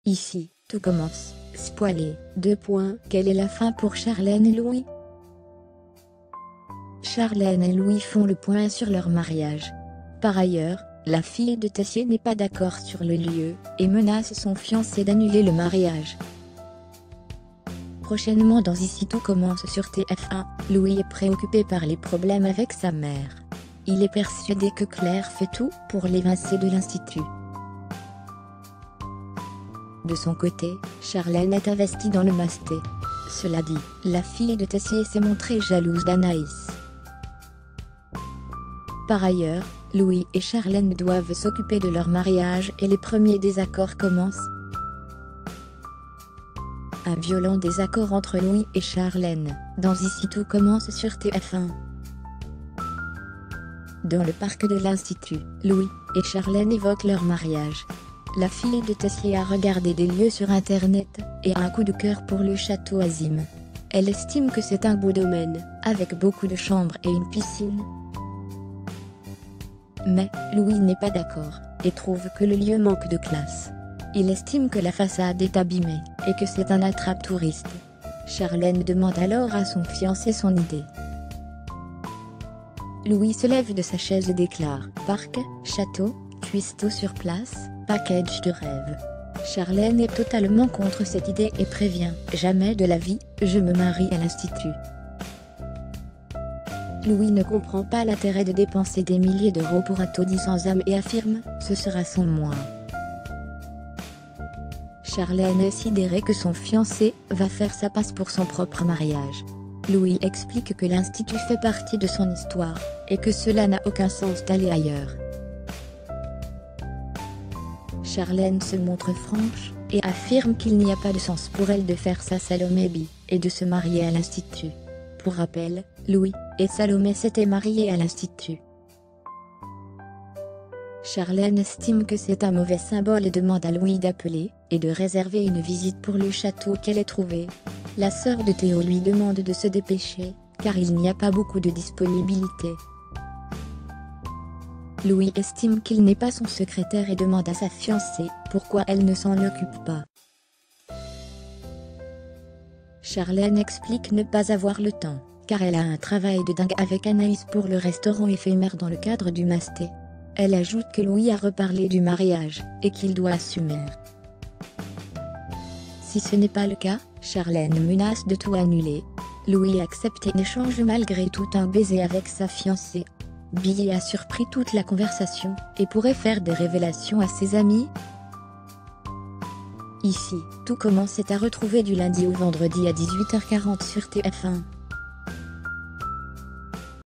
Ici, tout commence. Spoilé. Quelle est la fin pour Charlène et Louis? Charlène et Louis font le point sur leur mariage. Par ailleurs, la fille de Tessier n'est pas d'accord sur le lieu, et menace son fiancé d'annuler le mariage. Prochainement dans Ici tout commence sur TF1, Louis est préoccupé par les problèmes avec sa mère. Il est persuadé que Claire fait tout pour l'évincer de l'institut. De son côté, Charlène est investie dans le masté. Cela dit, la fille de Tessier s'est montrée jalouse d'Anaïs. Par ailleurs, Louis et Charlène doivent s'occuper de leur mariage et les premiers désaccords commencent. Un violent désaccord entre Louis et Charlène, dans Ici tout commence sur TF1. Dans le parc de l'Institut, Louis et Charlène évoquent leur mariage. La fille de Tessier a regardé des lieux sur internet, et a un coup de cœur pour le château Azim. Elle estime que c'est un beau domaine, avec beaucoup de chambres et une piscine. Mais, Louis n'est pas d'accord, et trouve que le lieu manque de classe. Il estime que la façade est abîmée, et que c'est un attrape-touriste. Charlène demande alors à son fiancé son idée. Louis se lève de sa chaise et déclare « Parc, château, cuistot sur place, package de rêve ». Charlène est totalement contre cette idée et prévient « Jamais de la vie, je me marie à l'institut ». Louis ne comprend pas l'intérêt de dépenser des milliers d'euros pour un taudis sans âme et affirme « Ce sera son moi ». Charlène est sidérée que son fiancé va faire sa passe pour son propre mariage. Louis explique que l'institut fait partie de son histoire, et que cela n'a aucun sens d'aller ailleurs. Charlène se montre franche, et affirme qu'il n'y a pas de sens pour elle de faire sa Salomé Bi, et de se marier à l'institut. Pour rappel, Louis et Salomé s'étaient mariés à l'institut. Charlène estime que c'est un mauvais symbole et demande à Louis d'appeler, et de réserver une visite pour le château qu'elle ait trouvé. La sœur de Théo lui demande de se dépêcher, car il n'y a pas beaucoup de disponibilité. Louis estime qu'il n'est pas son secrétaire et demande à sa fiancée pourquoi elle ne s'en occupe pas. Charlène explique ne pas avoir le temps, car elle a un travail de dingue avec Anaïs pour le restaurant éphémère dans le cadre du masté. Elle ajoute que Louis a reparlé du mariage, et qu'il doit assumer. Si ce n'est pas le cas, Charlène menace de tout annuler. Louis accepte et échange malgré tout un baiser avec sa fiancée. Billy a surpris toute la conversation, et pourrait faire des révélations à ses amis. Ici, tout commence est à retrouver du lundi au vendredi à 18h40 sur TF1.